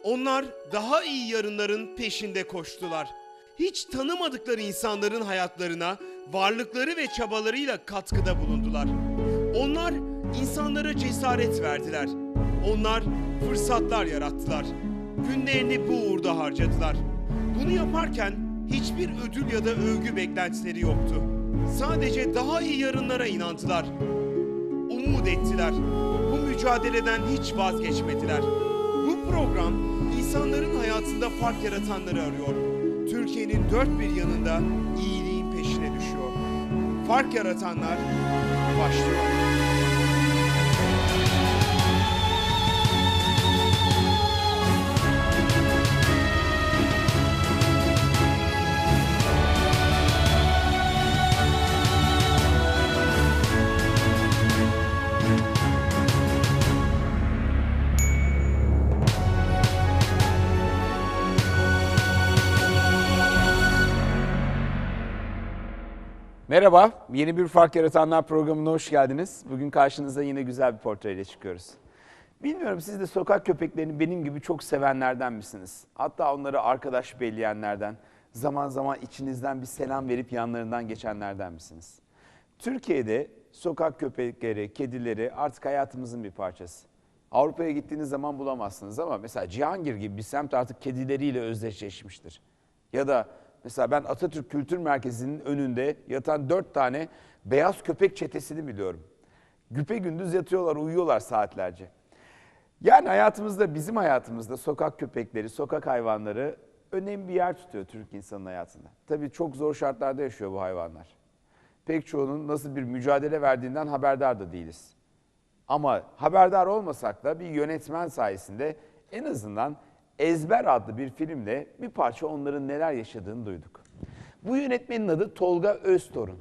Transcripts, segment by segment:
Onlar daha iyi yarınların peşinde koştular. Hiç tanımadıkları insanların hayatlarına varlıkları ve çabalarıyla katkıda bulundular. Onlar insanlara cesaret verdiler. Onlar fırsatlar yarattılar. Günlerini bu uğurda harcadılar. Bunu yaparken hiçbir ödül ya da övgü beklentileri yoktu. Sadece daha iyi yarınlara inandılar. Umut ettiler. Bu mücadeleden hiç vazgeçmediler. Bu program insanların hayatında fark yaratanları arıyor. Türkiye'nin dört bir yanında iyiliğin peşine düşüyor. Fark yaratanlar başlıyor. Merhaba, yeni bir Fark Yaratanlar programına hoş geldiniz. Bugün karşınıza yine güzel bir portreyle çıkıyoruz. Bilmiyorum, siz de sokak köpeklerini benim gibi çok sevenlerden misiniz? Hatta onları arkadaş belleyenlerden, zaman zaman içinizden bir selam verip yanlarından geçenlerden misiniz? Türkiye'de sokak köpekleri, kedileri artık hayatımızın bir parçası. Avrupa'ya gittiğiniz zaman bulamazsınız ama mesela Cihangir gibi bir semt artık kedileriyle özdeşleşmiştir. Ya da mesela ben Atatürk Kültür Merkezi'nin önünde yatan 4 tane beyaz köpek çetesini biliyorum. Güpegündüz yatıyorlar, uyuyorlar saatlerce. Yani hayatımızda, bizim hayatımızda sokak köpekleri, sokak hayvanları önemli bir yer tutuyor Türk insanının hayatında. Tabii çok zor şartlarda yaşıyor bu hayvanlar. Pek çoğunun nasıl bir mücadele verdiğinden haberdar da değiliz. Ama haberdar olmasak da bir yönetmen sayesinde en azından Ezber adlı bir filmle bir parça onların neler yaşadığını duyduk. Bu yönetmenin adı Tolga Öztorun.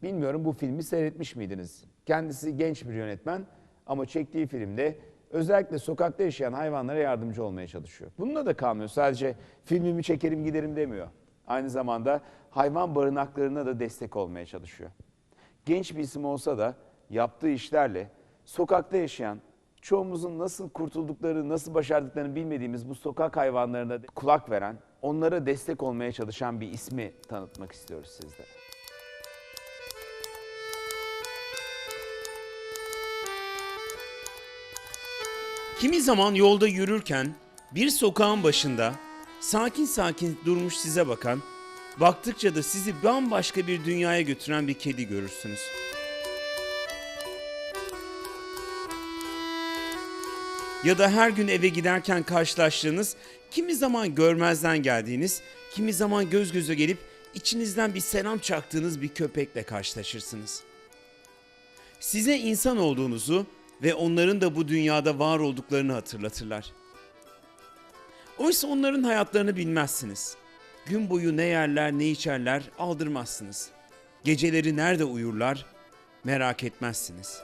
Bilmiyorum, bu filmi seyretmiş miydiniz? Kendisi genç bir yönetmen ama çektiği filmde özellikle sokakta yaşayan hayvanlara yardımcı olmaya çalışıyor. Bununla da kalmıyor. Sadece filmimi çekerim giderim demiyor. Aynı zamanda hayvan barınaklarına da destek olmaya çalışıyor. Genç bir isim olsa da yaptığı işlerle sokakta yaşayan, çoğumuzun nasıl kurtulduklarını, nasıl başardıklarını bilmediğimiz bu sokak hayvanlarına kulak veren, onlara destek olmaya çalışan bir ismi tanıtmak istiyoruz sizlere. Kimi zaman yolda yürürken bir sokağın başında sakin sakin durmuş size bakan, baktıkça da sizi bambaşka bir dünyaya götüren bir kedi görürsünüz. Ya da her gün eve giderken karşılaştığınız, kimi zaman görmezden geldiğiniz, kimi zaman göz göze gelip içinizden bir selam çaktığınız bir köpekle karşılaşırsınız. Size insan olduğunuzu ve onların da bu dünyada var olduklarını hatırlatırlar. Oysa onların hayatlarını bilmezsiniz. Gün boyu ne yerler ne içerler aldırmazsınız. Geceleri nerede uyurlar merak etmezsiniz.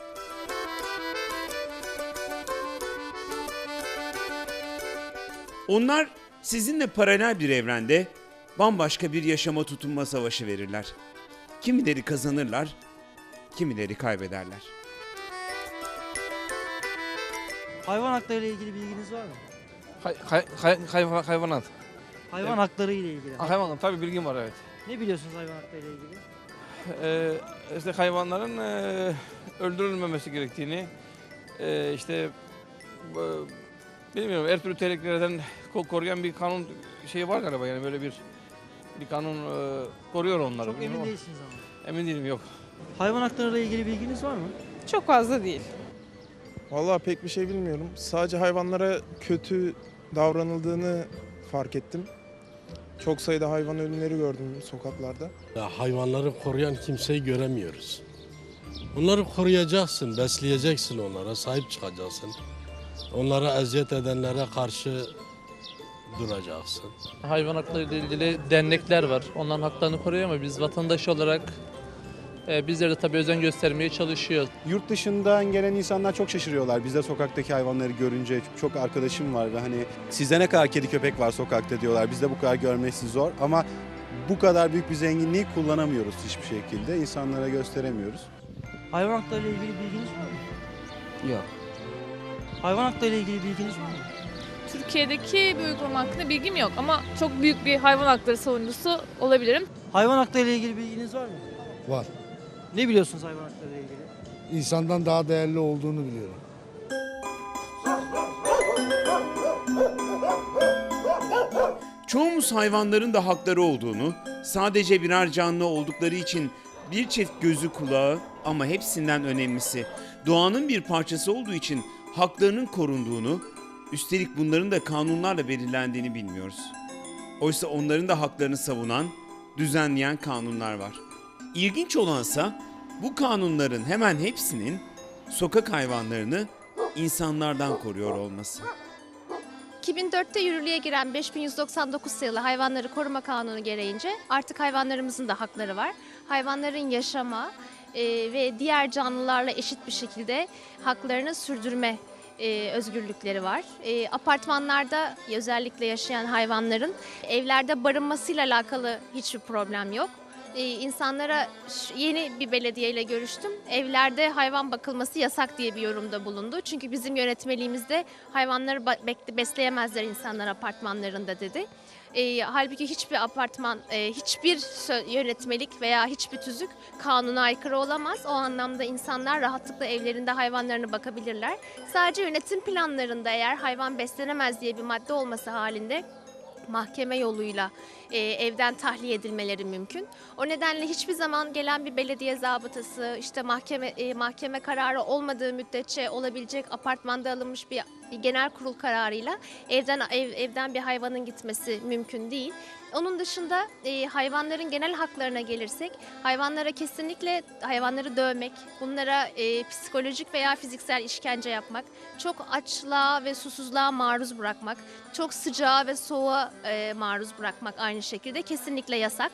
Onlar sizinle paralel bir evrende bambaşka bir yaşama tutunma savaşı verirler. Kimileri kazanırlar, kimileri kaybederler. Hayvan hakları ile ilgili bilginiz var mı? Hayvanat. Hayvan hakları ile ilgili. Hayvan tabii bilgim var, evet. Ne biliyorsunuz hayvan hakları ile ilgili? İşte hayvanların öldürülmemesi gerektiğini, işte bilmiyorum, her türlü tehliklerden koruyan bir kanun şeyi var galiba, yani böyle bir kanun koruyor onları. Çok emin değilsiniz ama. Emin değilim, yok. Hayvan hakları ile ilgili bilginiz var mı? Çok fazla değil. Vallahi pek bir şey bilmiyorum. Sadece hayvanlara kötü davranıldığını fark ettim. Çok sayıda hayvan ölümleri gördüm sokaklarda. Ya hayvanları koruyan kimseyi göremiyoruz. Bunları koruyacaksın, besleyeceksin onlara, sahip çıkacaksın. Onlara eziyet edenlere karşı duracaksın. Hayvan hakları ile ilgili dernekler var. Onların haklarını koruyor ama biz vatandaş olarak bizler de tabii özen göstermeye çalışıyoruz. Yurt dışından gelen insanlar çok şaşırıyorlar. Bizde sokaktaki hayvanları görünce çok arkadaşım var ve hani sizde ne kadar kedi köpek var sokakta diyorlar. Bizde bu kadar görmesi zor ama bu kadar büyük bir zenginliği kullanamıyoruz hiçbir şekilde. İnsanlara gösteremiyoruz. Hayvan hakları ile ilgili bilginiz var mı? Yok. Hayvan hakları ile ilgili bilginiz var mı? Türkiye'deki bir uygulama hakkında bilgim yok ama çok büyük bir hayvan hakları savunucusu olabilirim. Hayvan hakları ile ilgili bilginiz var mı? Var. Ne biliyorsunuz hayvan hakları ile ilgili? İnsandan daha değerli olduğunu biliyorum. Çoğumuz hayvanların da hakları olduğunu, sadece birer canlı oldukları için bir çift gözü kulağı ama hepsinden önemlisi doğanın bir parçası olduğu için haklarının korunduğunu, üstelik bunların da kanunlarla belirlendiğini bilmiyoruz. Oysa onların da haklarını savunan, düzenleyen kanunlar var. İlginç olansa bu kanunların hemen hepsinin sokak hayvanlarını insanlardan koruyor olması. 2004'te yürürlüğe giren 5199 sayılı Hayvanları Koruma Kanunu gereğince artık hayvanlarımızın da hakları var. Hayvanların yaşama ve diğer canlılarla eşit bir şekilde haklarını sürdürme özgürlükleri var. Apartmanlarda özellikle yaşayan hayvanların evlerde barınmasıyla alakalı hiçbir problem yok. İnsanlara yeni bir belediyeyle görüştüm. Evlerde hayvan bakılması yasak diye bir yorumda bulundu. Çünkü bizim yönetmeliğimizde hayvanları besleyemezler insanlar apartmanlarında dedi. Halbuki hiçbir apartman, hiçbir yönetmelik veya hiçbir tüzük kanuna aykırı olamaz. O anlamda insanlar rahatlıkla evlerinde hayvanlarını bakabilirler. Sadece yönetim planlarında eğer hayvan beslenemez diye bir madde olması halinde mahkeme yoluyla evden tahliye edilmeleri mümkün. O nedenle hiçbir zaman gelen bir belediye zabıtası, işte mahkeme kararı olmadığı müddetçe olabilecek apartmanda alınmış bir genel kurul kararıyla evden bir hayvanın gitmesi mümkün değil. Onun dışında hayvanların genel haklarına gelirsek, hayvanları dövmek, bunlara psikolojik veya fiziksel işkence yapmak, çok açlığa ve susuzluğa maruz bırakmak, çok sıcağa ve soğuğa maruz bırakmak aynı şekilde kesinlikle yasak.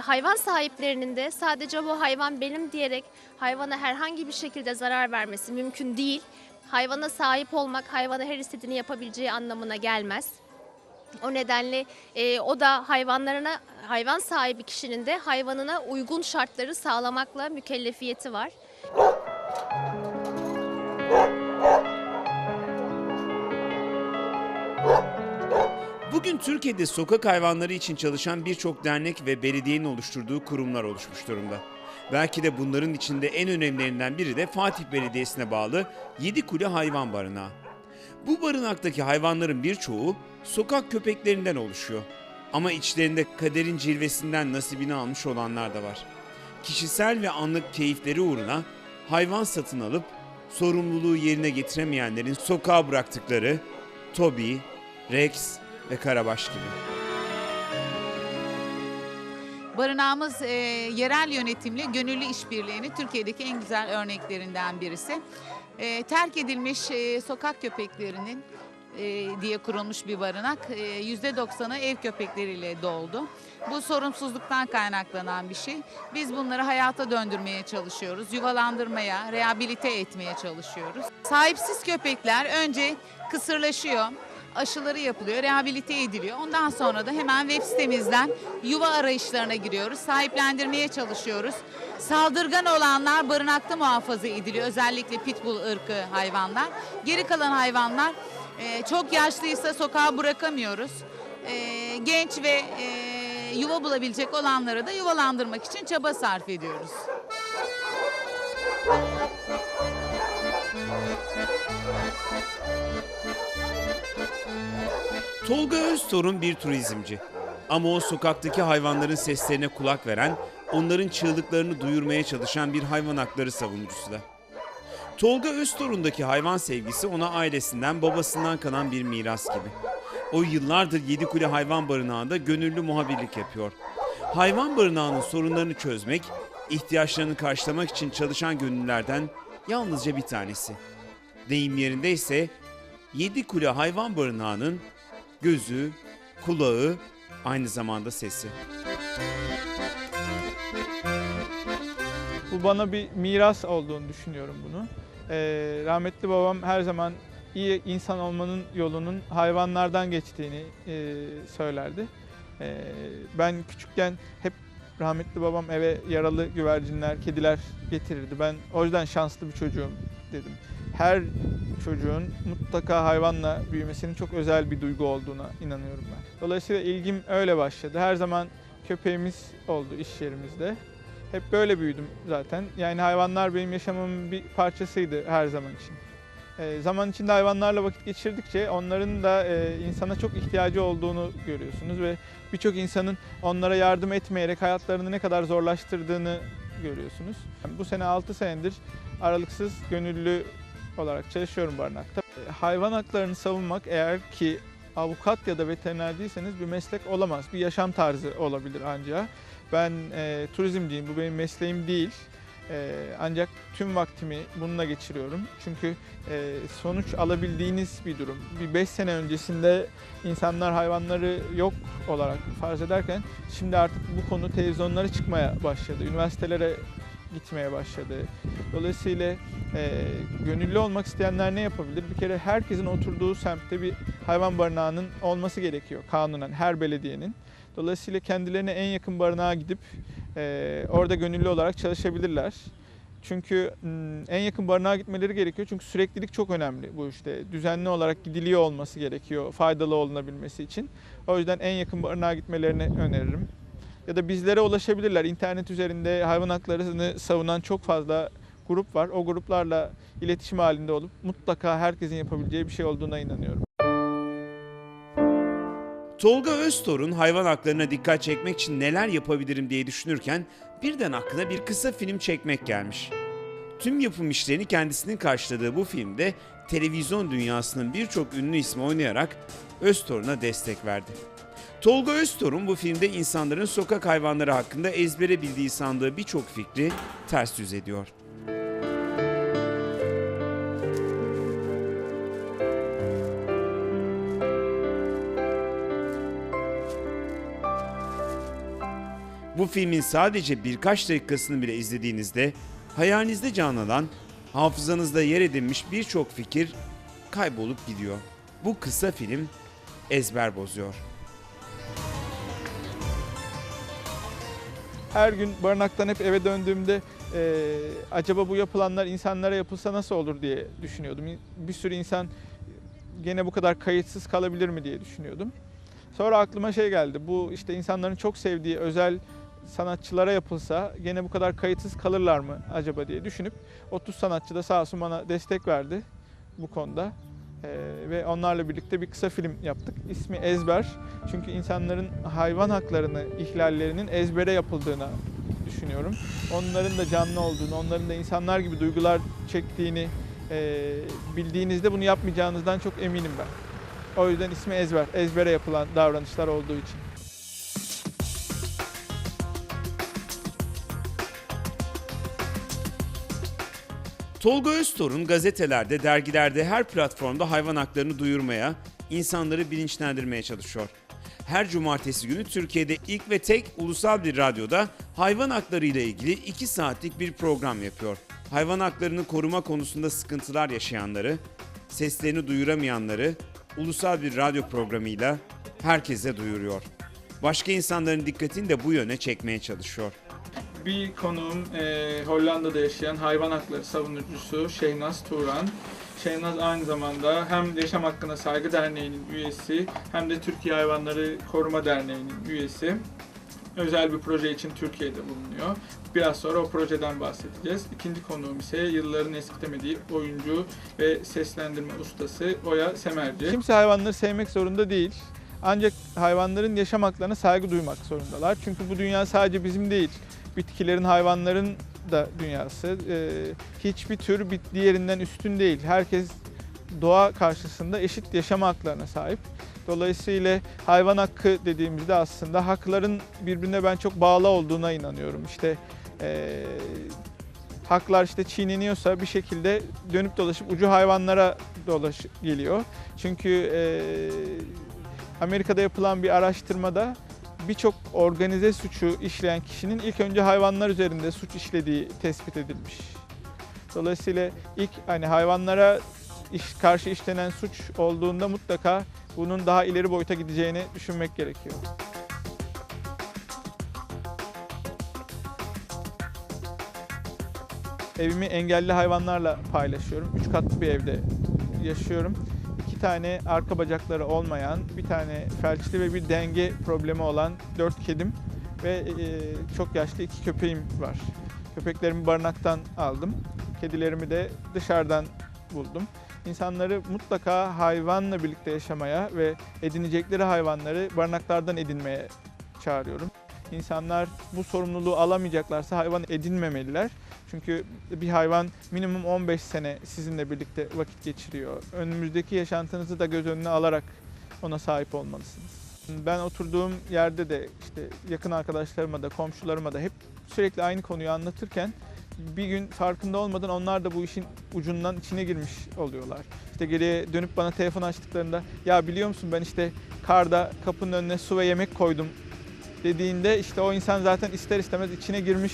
Hayvan sahiplerinin de sadece bu hayvan benim diyerek hayvana herhangi bir şekilde zarar vermesi mümkün değil. Hayvana sahip olmak, hayvana her istediğini yapabileceği anlamına gelmez. O nedenle o da hayvan sahibi kişinin de hayvanına uygun şartları sağlamakla mükellefiyeti var. Bugün Türkiye'de sokak hayvanları için çalışan birçok dernek ve belediyenin oluşturduğu kurumlar oluşmuş durumda. Belki de bunların içinde en önemlilerinden biri de Fatih Belediyesi'ne bağlı Yedikule Hayvan Barınağı. Bu barınaktaki hayvanların birçoğu sokak köpeklerinden oluşuyor. Ama içlerinde kaderin cilvesinden nasibini almış olanlar da var. Kişisel ve anlık keyifleri uğruna hayvan satın alıp sorumluluğu yerine getiremeyenlerin sokağa bıraktıkları Toby, Rex ve Karabaş gibi. Barınağımız yerel yönetimle gönüllü işbirliğinin Türkiye'deki en güzel örneklerinden birisi. Terk edilmiş sokak köpeklerinin diye kurulmuş bir barınak. %90'ı ev köpekleriyle doldu. Bu sorumsuzluktan kaynaklanan bir şey. Biz bunları hayata döndürmeye çalışıyoruz. Yuvalandırmaya, rehabilite etmeye çalışıyoruz. Sahipsiz köpekler önce kısırlaşıyor. Aşıları yapılıyor, rehabilite ediliyor. Ondan sonra da hemen web sitemizden yuva arayışlarına giriyoruz. Sahiplendirmeye çalışıyoruz. Saldırgan olanlar barınakta muhafaza ediliyor. Özellikle pitbull ırkı hayvanlar. Geri kalan hayvanlar çok yaşlıysa sokağa bırakamıyoruz. Genç ve yuva bulabilecek olanları da yuvalandırmak için çaba sarf ediyoruz. Tolga Öztorun bir turizmci. Ama o sokaktaki hayvanların seslerine kulak veren, onların çığlıklarını duyurmaya çalışan bir hayvan hakları savunucusu da. Tolga Öztorun'daki hayvan sevgisi ona ailesinden, babasından kalan bir miras gibi. O yıllardır Yedikule Hayvan Barınağı'nda gönüllü muhabirlik yapıyor. Hayvan barınağının sorunlarını çözmek, ihtiyaçlarını karşılamak için çalışan gönüllülerden yalnızca bir tanesi. Deyim yerindeyse Yedikule Hayvan Barınağı'nın gözü, kulağı, aynı zamanda sesi. Bu bana bir miras olduğunu düşünüyorum bunu. Rahmetli babam her zaman iyi insan olmanın yolunun hayvanlardan geçtiğini söylerdi. Ben küçükken hep rahmetli babam eve yaralı güvercinler, kediler getirirdi. Ben o yüzden şanslı bir çocuğum dedim. Her çocuğun mutlaka hayvanla büyümesinin çok özel bir duygu olduğuna inanıyorum ben. Dolayısıyla ilgim öyle başladı. Her zaman köpeğimiz oldu iş yerimizde. Hep böyle büyüdüm zaten. Yani hayvanlar benim yaşamımın bir parçasıydı her zaman için. Zaman içinde hayvanlarla vakit geçirdikçe onların da insana çok ihtiyacı olduğunu görüyorsunuz ve birçok insanın onlara yardım etmeyerek hayatlarını ne kadar zorlaştırdığını görüyorsunuz. Bu sene 6 senedir aralıksız gönüllü olarak çalışıyorum barınakta. Hayvan haklarını savunmak eğer ki avukat ya da veteriner değilseniz bir meslek olamaz. Bir yaşam tarzı olabilir ancak. Ben turizmciyim, bu benim mesleğim değil. Ancak tüm vaktimi bununla geçiriyorum. Çünkü sonuç alabildiğiniz bir durum. Bir 5 sene öncesinde insanlar hayvanları yok olarak farz ederken şimdi artık bu konu televizyonlara çıkmaya başladı. Üniversitelere gitmeye başladı. Dolayısıyla gönüllü olmak isteyenler ne yapabilir? Bir kere herkesin oturduğu semtte bir hayvan barınağının olması gerekiyor kanunen her belediyenin. Dolayısıyla kendilerine en yakın barınağa gidip orada gönüllü olarak çalışabilirler. Çünkü en yakın barınağa gitmeleri gerekiyor. Çünkü süreklilik çok önemli bu işte. Düzenli olarak gidiliyor olması gerekiyor faydalı olunabilmesi için. O yüzden en yakın barınağa gitmelerini öneririm. Ya da bizlere ulaşabilirler. İnternet üzerinde hayvan haklarını savunan çok fazla grup var. O gruplarla iletişim halinde olup mutlaka herkesin yapabileceği bir şey olduğuna inanıyorum. Tolga Öztorun hayvan haklarına dikkat çekmek için neler yapabilirim diye düşünürken birden aklına bir kısa film çekmek gelmiş. Tüm yapım işlerini kendisinin karşıladığı bu filmde televizyon dünyasının birçok ünlü ismi oynayarak Öztorun'a destek verdi. Tolga Öztorun bu filmde insanların sokak hayvanları hakkında ezbere bildiği sandığı birçok fikri ters yüz ediyor. Bu filmin sadece birkaç dakikasını bile izlediğinizde hayalinizde canlanan, hafızanızda yer edinmiş birçok fikir kaybolup gidiyor. Bu kısa film ezber bozuyor. Her gün barınaktan hep eve döndüğümde acaba bu yapılanlar insanlara yapılsa nasıl olur diye düşünüyordum. Bir sürü insan gene bu kadar kayıtsız kalabilir mi diye düşünüyordum. Sonra aklıma şey geldi, bu işte insanların çok sevdiği özel sanatçılara yapılsa gene bu kadar kayıtsız kalırlar mı acaba diye düşünüp 30 sanatçı da sağ olsun bana destek verdi bu konuda. Ve onlarla birlikte bir kısa film yaptık. İsmi Ezber. Çünkü insanların hayvan haklarını ihlallerinin ezbere yapıldığını düşünüyorum. Onların da canlı olduğunu, onların da insanlar gibi duygular çektiğini bildiğinizde bunu yapmayacağınızdan çok eminim ben. O yüzden ismi Ezber. Ezbere yapılan davranışlar olduğu için. Tolga Öztorun gazetelerde, dergilerde, her platformda hayvan haklarını duyurmaya, insanları bilinçlendirmeye çalışıyor. Her cumartesi günü Türkiye'de ilk ve tek ulusal bir radyoda hayvan hakları ile ilgili 2 saatlik bir program yapıyor. Hayvan haklarını koruma konusunda sıkıntılar yaşayanları, seslerini duyuramayanları ulusal bir radyo programıyla herkese duyuruyor. Başka insanların dikkatini de bu yöne çekmeye çalışıyor. Bir konuğum Hollanda'da yaşayan hayvan hakları savunucusu Şehnaz Turan. Şehnaz aynı zamanda hem Yaşam Hakkına Saygı Derneği'nin üyesi hem de Türkiye Hayvanları Koruma Derneği'nin üyesi. Özel bir proje için Türkiye'de bulunuyor. Biraz sonra o projeden bahsedeceğiz. İkinci konuğum ise yılların eskitemediği oyuncu ve seslendirme ustası Oya Semerci. Kimse hayvanları sevmek zorunda değil. Ancak hayvanların yaşam haklarına saygı duymak zorundalar. Çünkü bu dünya sadece bizim değil. Bitkilerin, hayvanların da dünyası. Hiçbir tür diğerinden üstün değil. Herkes doğa karşısında eşit yaşam haklarına sahip. Dolayısıyla hayvan hakkı dediğimizde aslında hakların birbirine ben çok bağlı olduğuna inanıyorum. İşte haklar işte çiğneniyorsa bir şekilde dönüp dolaşıp ucu hayvanlara geliyor. Çünkü Amerika'da yapılan bir araştırmada birçok organize suçu işleyen kişinin ilk önce hayvanlar üzerinde suç işlediği tespit edilmiş. Dolayısıyla ilk hayvanlara karşı işlenen suç olduğunda mutlaka bunun daha ileri boyuta gideceğini düşünmek gerekiyor. Evimi engelli hayvanlarla paylaşıyorum. 3 katlı bir evde yaşıyorum. 2 tane arka bacakları olmayan, bir tane felçli ve bir denge problemi olan 4 kedim ve çok yaşlı 2 köpeğim var. Köpeklerimi barınaktan aldım. Kedilerimi de dışarıdan buldum. İnsanları mutlaka hayvanla birlikte yaşamaya ve edinecekleri hayvanları barınaklardan edinmeye çağırıyorum. İnsanlar bu sorumluluğu alamayacaklarsa hayvan edinmemeliler. Çünkü bir hayvan minimum 15 sene sizinle birlikte vakit geçiriyor. Önümüzdeki yaşantınızı da göz önüne alarak ona sahip olmalısınız. Ben oturduğum yerde de işte yakın arkadaşlarıma da komşularıma da hep sürekli aynı konuyu anlatırken bir gün farkında olmadan onlar da bu işin ucundan içine girmiş oluyorlar. İşte geriye dönüp bana telefon açtıklarında ya biliyor musun ben işte karda kapının önüne su ve yemek koydum dediğinde işte o insan zaten ister istemez içine girmiş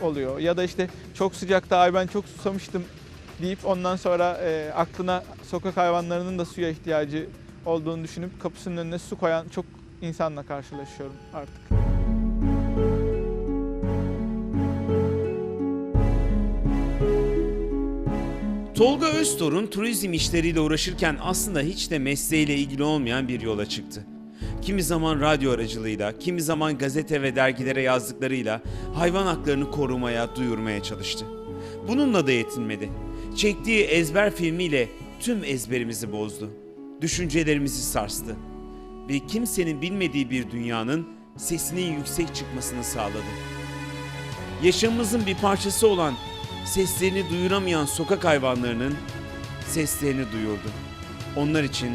oluyor. Ya da işte çok sıcakta ay ben çok susamıştım deyip ondan sonra aklına sokak hayvanlarının da suya ihtiyacı olduğunu düşünüp kapısının önüne su koyan çok insanla karşılaşıyorum artık. Tolga Öztorun turizm işleriyle uğraşırken aslında hiç de mesleğiyle ilgili olmayan bir yola çıktı. Kimi zaman radyo aracılığıyla, kimi zaman gazete ve dergilere yazdıklarıyla hayvan haklarını korumaya, duyurmaya çalıştı. Bununla da yetinmedi. Çektiği ezber filmiyle tüm ezberimizi bozdu. Düşüncelerimizi sarstı. Ve kimsenin bilmediği bir dünyanın sesinin yüksek çıkmasını sağladı. Yaşamımızın bir parçası olan seslerini duyuramayan sokak hayvanlarının seslerini duyurdu. Onlar için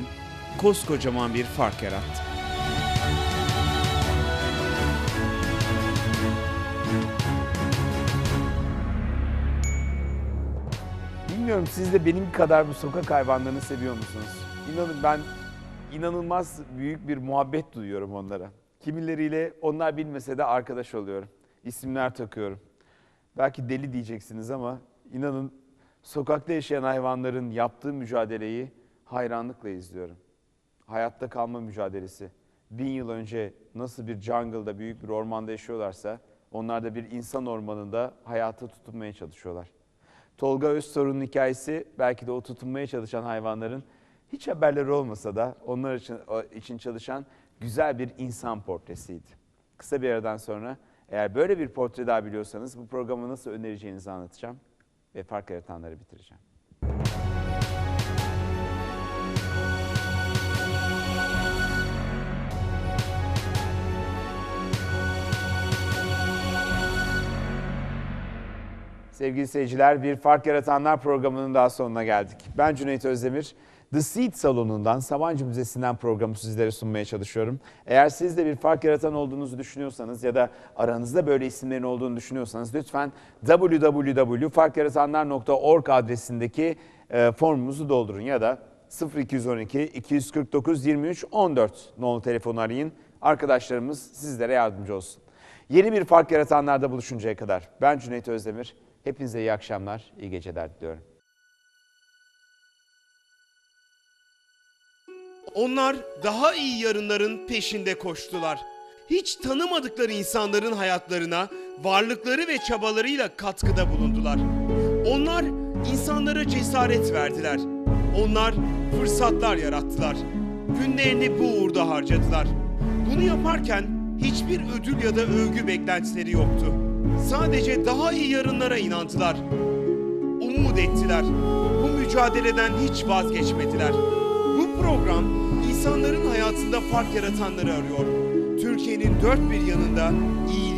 koskocaman bir fark yarattı. Bilmiyorum siz de benim kadar bu sokak hayvanlarını seviyor musunuz? İnanın ben inanılmaz büyük bir muhabbet duyuyorum onlara. Kimileriyle onlar bilmese de arkadaş oluyorum. İsimler takıyorum. Belki deli diyeceksiniz ama inanın sokakta yaşayan hayvanların yaptığı mücadeleyi hayranlıkla izliyorum. Hayatta kalma mücadelesi. 1000 yıl önce nasıl bir jungle'da, büyük bir ormanda yaşıyorlarsa onlar da bir insan ormanında hayata tutunmaya çalışıyorlar. Tolga Öztorun'un hikayesi belki de o tutunmaya çalışan hayvanların hiç haberleri olmasa da onlar için çalışan güzel bir insan portresiydi. Kısa bir aradan sonra eğer böyle bir portre daha biliyorsanız bu programı nasıl önereceğinizi anlatacağım ve fark yaratanları bitireceğim. Sevgili seyirciler, Bir Fark Yaratanlar programının daha sonuna geldik. Ben Cüneyt Özdemir. The Seed Salonu'ndan, Sabancı Müzesi'nden programı sizlere sunmaya çalışıyorum. Eğer siz de bir fark yaratan olduğunuzu düşünüyorsanız ya da aranızda böyle isimlerin olduğunu düşünüyorsanız lütfen www.farkyaratanlar.org adresindeki formumuzu doldurun ya da 0212 249 23 14 nolu telefonu arayın. Arkadaşlarımız sizlere yardımcı olsun. Yeni bir Fark Yaratanlar'da buluşuncaya kadar ben Cüneyt Özdemir. Hepinize iyi akşamlar, iyi geceler diliyorum. Onlar daha iyi yarınların peşinde koştular. Hiç tanımadıkları insanların hayatlarına varlıkları ve çabalarıyla katkıda bulundular. Onlar insanlara cesaret verdiler. Onlar fırsatlar yarattılar. Günlerini bu uğurda harcadılar. Bunu yaparken hiçbir ödül ya da övgü beklentileri yoktu. Sadece daha iyi yarınlara inandılar. Umut ettiler. Bu mücadeleden hiç vazgeçmediler. Bu program insanların hayatında fark yaratanları arıyor. Türkiye'nin dört bir yanında iyi